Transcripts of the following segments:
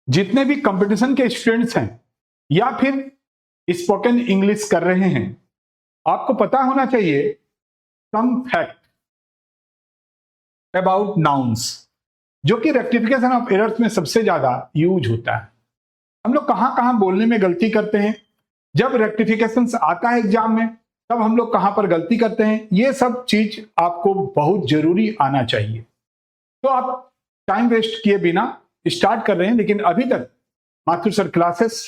जितने भी कंपटीशन के स्टूडेंट्स हैं या फिर स्पोकन इंग्लिश कर रहे हैं, आपको पता होना चाहिए सम फैक्ट अबाउट नाउन्स, जो कि रेक्टिफिकेशन ऑफ एरर्स में सबसे ज्यादा यूज होता है। हम लोग कहां कहां बोलने में गलती करते हैं, जब रेक्टिफिकेशन आता है एग्जाम में तब हम लोग कहां पर गलती करते हैं, ये सब चीज आपको बहुत जरूरी आना चाहिए। तो आप टाइम वेस्ट किए बिना स्टार्ट कर रहे हैं, लेकिन अभी तक माथुर सर क्लासेस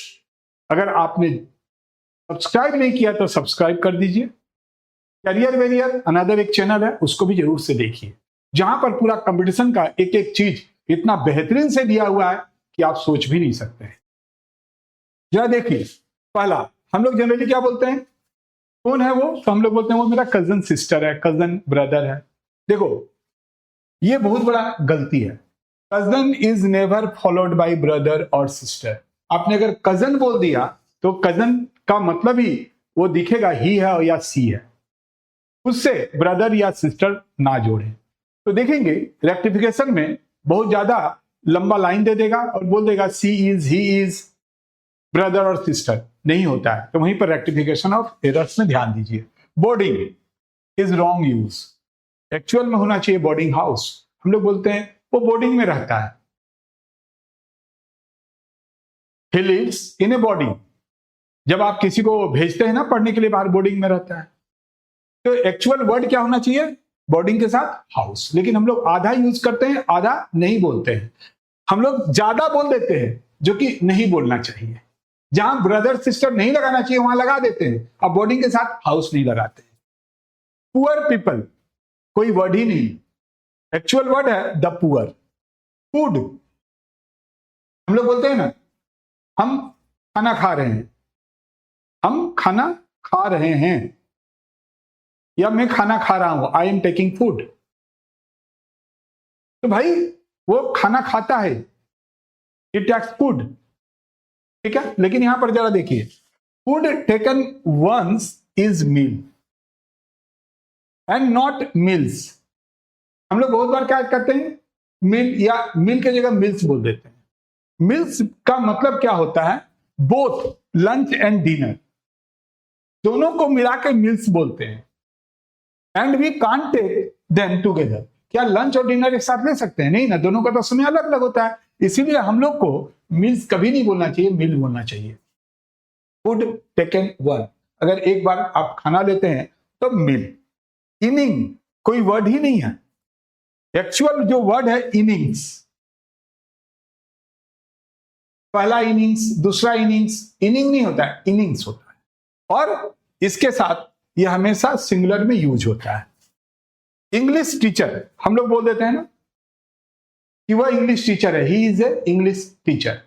अगर आपने सब्सक्राइब नहीं किया तो सब्सक्राइब कर दीजिए। करियर वेरियर अनदर एक चैनल है, उसको भी जरूर से देखिए, जहां पर पूरा कंपटीशन का एक एक चीज इतना बेहतरीन से दिया हुआ है कि आप सोच भी नहीं सकते हैं। जरा देखिए, पहला हम लोग जनरली क्या बोलते हैं, कौन है वो, तो हम लोग बोलते हैं वो मेरा कजन सिस्टर है, कजन ब्रदर है। देखो ये बहुत बड़ा गलती है। Cousin is never followed by brother और सिस्टर। आपने अगर कजन बोल दिया तो कजन का मतलब ही वो दिखेगा ही है या सी है, उससे ब्रदर या सिस्टर ना जोड़े। तो देखेंगे रेक्टिफिकेशन में बहुत ज्यादा लंबा लाइन दे देगा और बोल देगा सी इज, ही इज, ब्रदर और सिस्टर नहीं होता है, तो वहीं पर रेक्टिफिकेशन ऑफ एरर्स में ध्यान दीजिए। Boarding is wrong use, actual में होना चाहिए बोर्डिंग हाउस। हम लोग बोलते हैं वो बोर्डिंग में रहता है, he lives in A boarding. जब आप किसी को भेजते हैं ना पढ़ने के लिए बाहर, बोर्डिंग में रहता है, तो एक्चुअल वर्ड क्या होना चाहिए, बोर्डिंग के साथ हाउस। लेकिन हम लोग आधा यूज करते हैं, आधा नहीं बोलते हैं। हम लोग ज्यादा बोल देते हैं जो कि नहीं बोलना चाहिए। जहां ब्रदर सिस्टर नहीं लगाना चाहिए वहां लगा देते हैं, अब बोर्डिंग के साथ हाउस नहीं लगाते। पुअर पीपल कोई वर्ड ही नहीं, एक्चुअल वर्ड है द पुअर। फूड हम लोग बोलते हैं ना, हम खाना खा रहे हैं, हम खाना खा रहे हैं, या मैं खाना खा रहा हूं, आई एम टेकिंग फूड। तो भाई वो खाना खाता है, इट टेक्स फूड, ठीक है। लेकिन यहां पर जरा देखिए, food taken once is meal and not meals. हम लोग बहुत बार क्या करते हैं, मिल या मिल की जगह मिल्स बोल देते हैं। मिल्स का मतलब क्या होता है, बोथ लंच एंड डिनर, दोनों को मिला के मिल्स बोलते हैं। And we can't take them together, क्या लंच और डिनर एक साथ ले सकते हैं, नहीं ना, दोनों का तो समय अलग अलग होता है। इसीलिए हम लोग को मील्स कभी नहीं बोलना चाहिए, मील बोलना चाहिए। फूड टेकन वन, अगर एक बार आप खाना लेते हैं तो मील। इनिंग कोई वर्ड ही नहीं है, एक्चुअल जो वर्ड है इनिंग्स। पहला इनिंग्स, दूसरा इनिंग्स, इनिंग नहीं होता है, इनिंग्स होता है। और इसके साथ यह हमेशा सिंगुलर में यूज होता है। इंग्लिश टीचर हम लोग बोल देते हैं ना कि वह इंग्लिश टीचर है, he is a English teacher,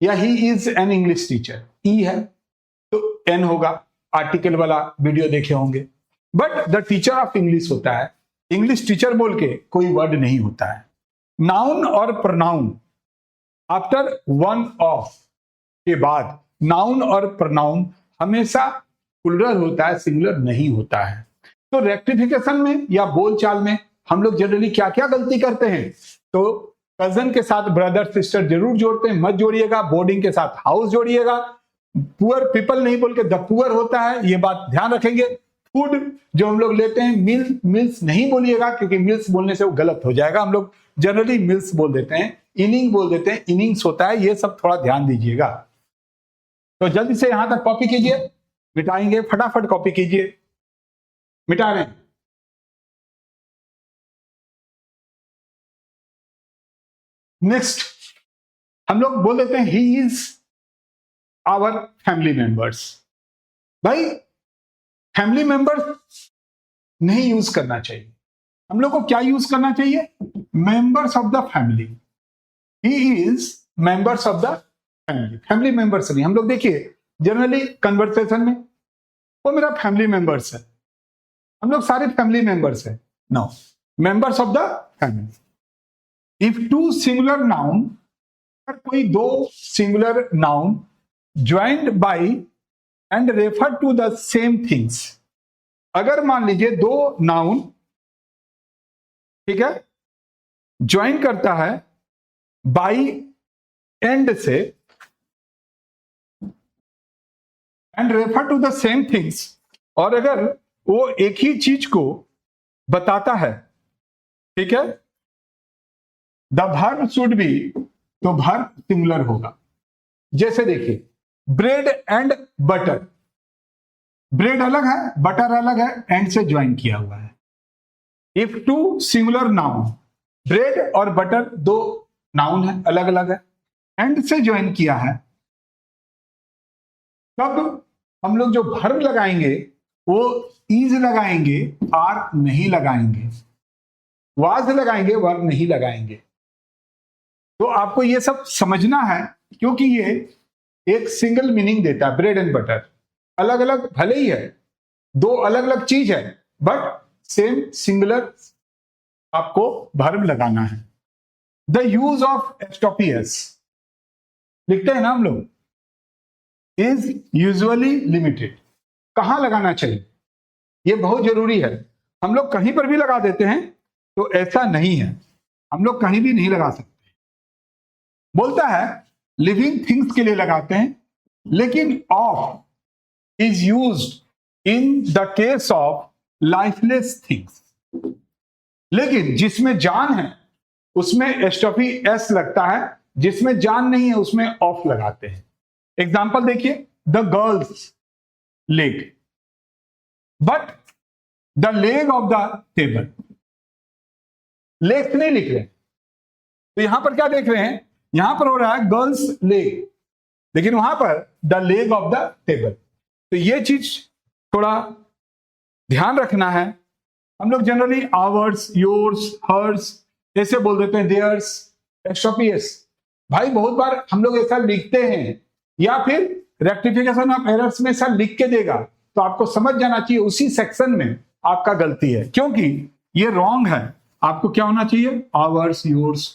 या he is an English teacher. E है तो एन होगा, आर्टिकल वाला वीडियो देखे होंगे। But the teacher of English होता है, इंग्लिश टीचर बोल के कोई वर्ड नहीं होता है। नाउन और प्रोनाउन आफ्टर वन ऑफ के बाद नाउन और प्रोनाउन हमेशा प्लुरल होता है, सिंगुलर नहीं होता है। तो रेक्टिफिकेशन में या बोलचाल में हम लोग जनरली क्या क्या गलती करते हैं, तो कजन के साथ ब्रदर सिस्टर जरूर जोड़ते हैं, मत जोड़िएगा। बोर्डिंग के साथ हाउस जोड़िएगा। पुअर पीपल नहीं बोल के द पुअर होता है, ये बात ध्यान रखेंगे। फूड जो हम लोग लेते हैं, मिल्स नहीं बोलिएगा, क्योंकि मिल्स बोलने से वो गलत हो जाएगा। हम लोग जनरली मिल्स बोल देते हैं, इनिंग बोल देते हैं, इनिंग्स होता है। ये सब थोड़ा ध्यान दीजिएगा। तो जल्दी से यहां तक कॉपी कीजिए, मिटाएंगे, फटाफट कॉपी कीजिए, मिटा रहे हैं। नेक्स्ट हम लोग बोल देते हैं he is our family members. भाई फैमिली मेंबर्स नहीं यूज करना चाहिए, हम लोग को क्या यूज करना चाहिए, members of the family. He is members of the family, family members नहीं। हम लोग देखिए जनरली कन्वर्सेशन में वो मेरा फैमिली मेंबर्स है, हम लोग सारे फैमिली मेंबर्स है। No, members of the family. If two singular noun, अगर कोई दो singular noun joined by and refer to the same things, अगर मान लीजिए दो नाउन, ठीक है, ज्वाइन करता है बाई एंड से and refer to the same things, और अगर वो एक ही चीज को बताता है, ठीक है, द वर्ब शुड बी, तो वर्ब सिंगुलर होगा। जैसे देखिए ब्रेड एंड बटर, ब्रेड अलग है, बटर अलग है, एंड से ज्वाइन किया हुआ है। If two singular noun, bread और बटर दो नाउन है, अलग अलग है, एंड से ज्वाइन किया है, तब हम लोग जो वर्ब लगाएंगे वो इज लगाएंगे, आर नहीं लगाएंगे, वाज लगाएंगे, वर्ब नहीं लगाएंगे। तो आपको ये सब समझना है, क्योंकि ये एक सिंगल मीनिंग देता है। ब्रेड एंड बटर अलग अलग भले ही है, दो अलग अलग चीज है, बट सेम सिंगुलर आपको वर्ब लगाना है। द यूज ऑफ एस्टोपियस लिखते हैं ना हम लोग, इज यूजुअली लिमिटेड। कहां लगाना चाहिए ये बहुत जरूरी है। हम लोग कहीं पर भी लगा देते हैं, तो ऐसा नहीं है, हम लोग कहीं भी नहीं लगा सकते। बोलता है लिविंग थिंग्स के लिए लगाते हैं, लेकिन of is used in the case of lifeless things. लेकिन जिसमें जान है उसमें एस्टोफी एस लगता है, जिसमें जान नहीं है उसमें ऑफ लगाते हैं। एग्जाम्पल देखिए, the girls leg, but the leg of the table. Leg नहीं लिख रहे, तो यहां पर क्या देख रहे हैं, यहां पर हो रहा है गर्ल्स लेग, लेकिन वहां पर the leg of the table. तो ये चीज थोड़ा ध्यान रखना है। हम लोग जनरली आवर्स, योर्स, हर्स ऐसे बोल देते हैं, देयर्स, एस्टोपियस। भाई बहुत बार हम लोग ऐसा लिखते हैं, या फिर रेक्टिफिकेशन ऑफ एरर्स में ऐसा लिख के देगा, तो आपको समझ जाना चाहिए उसी सेक्शन में आपका गलती है, क्योंकि ये रॉन्ग है। आपको क्या होना चाहिए, ours, yours,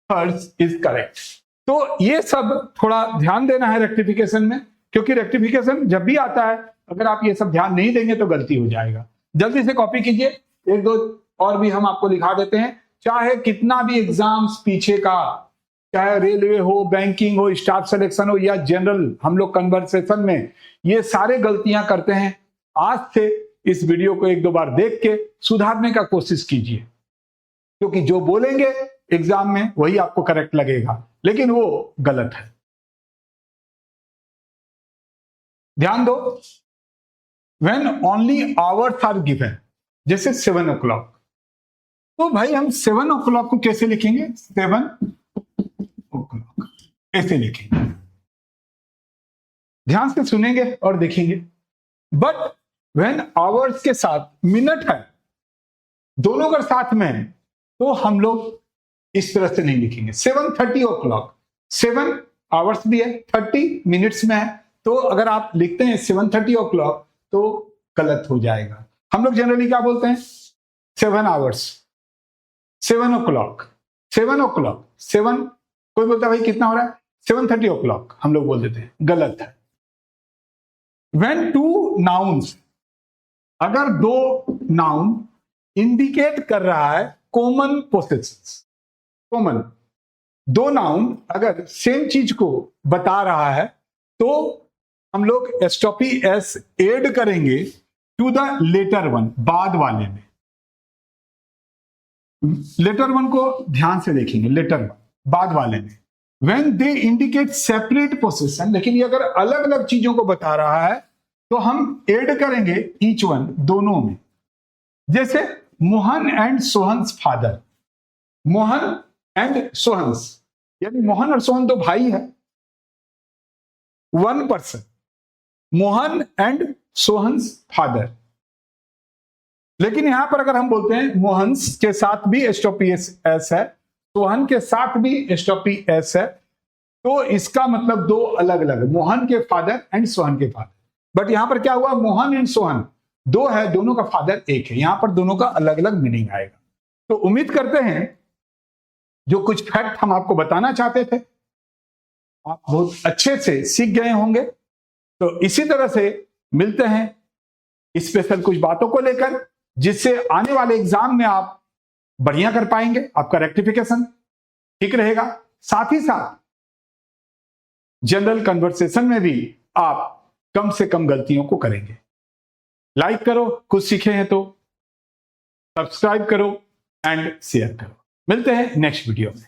hers is correct. तो ये सब थोड़ा ध्यान देना है रेक्टिफिकेशन में, क्योंकि रेक्टिफिकेशन जब भी आता है, अगर आप ये सब ध्यान नहीं देंगे तो गलती हो जाएगा। जल्दी से कॉपी कीजिए, एक दो और भी हम आपको लिखा देते हैं। चाहे कितना भी एग्जाम्स पीछे का, चाहे रेलवे हो, बैंकिंग हो, स्टाफ सिलेक्शन हो, या जनरल हम लोग कन्वर्सेशन में ये सारे गलतियां करते हैं। आज से इस वीडियो को एक दो बार देख के सुधारने का कोशिश कीजिए, क्योंकि जो बोलेंगे एग्जाम में वही आपको करेक्ट लगेगा, लेकिन वो गलत है। ध्यान दो, when only ours are given, जैसे 7 o'clock, तो भाई हम 7 o'clock को कैसे लिखेंगे, 7 o'clock ऐसे लिखेंगे। ध्यान से सुनेंगे और देखेंगे। बट व्हेन आवर्स के साथ मिनट है, दोनों का साथ में है, तो हम लोग इस तरह से नहीं लिखेंगे। 7:30 o'clock, 7 आवर्स भी है, 30 मिनट्स में है, तो अगर आप लिखते हैं 7:30 o'clock तो गलत हो जाएगा। हम लोग जनरली क्या बोलते हैं, 7 आवर्स, 7 o'clock, 7 o'clock, 7, कोई बोलता है भाई कितना हो रहा है, 7:30 o'clock हम लोग बोल देते हैं, गलत है। When two nouns, अगर दो नाउन इंडिकेट कर रहा है कॉमन पोसेशंस, कॉमन दो नाउन अगर सेम चीज को बता रहा है, तो हम लोग एस्टोपी एस एड करेंगे टू द लेटर वन, बाद वाले में। लेटर वन को ध्यान से देखेंगे, लेटर वन बाद वाले में, when they indicate separate possession. लेकिन ये अगर अलग अलग चीजों को बता रहा है तो हम ऐड करेंगे ईच वन, दोनों में। जैसे Mohan and Sohan's father, Mohan and Sohan's, यानी मोहन और सोहन दो भाई है, one person, Mohan and Sohan's father. लेकिन यहां पर अगर हम बोलते हैं मोहन्स के साथ भी एस्टोपी एस है, सोहन के साथ भी एस्टोपी एस है, तो इसका मतलब दो अलग अलग, मोहन के फादर एंड सोहन के फादर। बट यहां पर क्या हुआ, मोहन एंड सोहन दो है, दोनों का फादर एक है, यहां पर दोनों का अलग अलग मीनिंग आएगा। तो उम्मीद करते हैं जो कुछ फैक्ट हम आपको बताना चाहते थे आप बहुत अच्छे से सीख गए होंगे। तो इसी तरह से मिलते हैं स्पेशल कुछ बातों को लेकर, जिससे आने वाले एग्जाम में आप बढ़िया कर पाएंगे, आपका रेक्टिफिकेशन ठीक रहेगा। साथ ही साथ जनरल कन्वर्सेशन में भी आप कम से कम गलतियों को करेंगे। लाइक करो, कुछ सीखे हैं तो सब्सक्राइब करो एंड शेयर करो। मिलते हैं नेक्स्ट वीडियो में।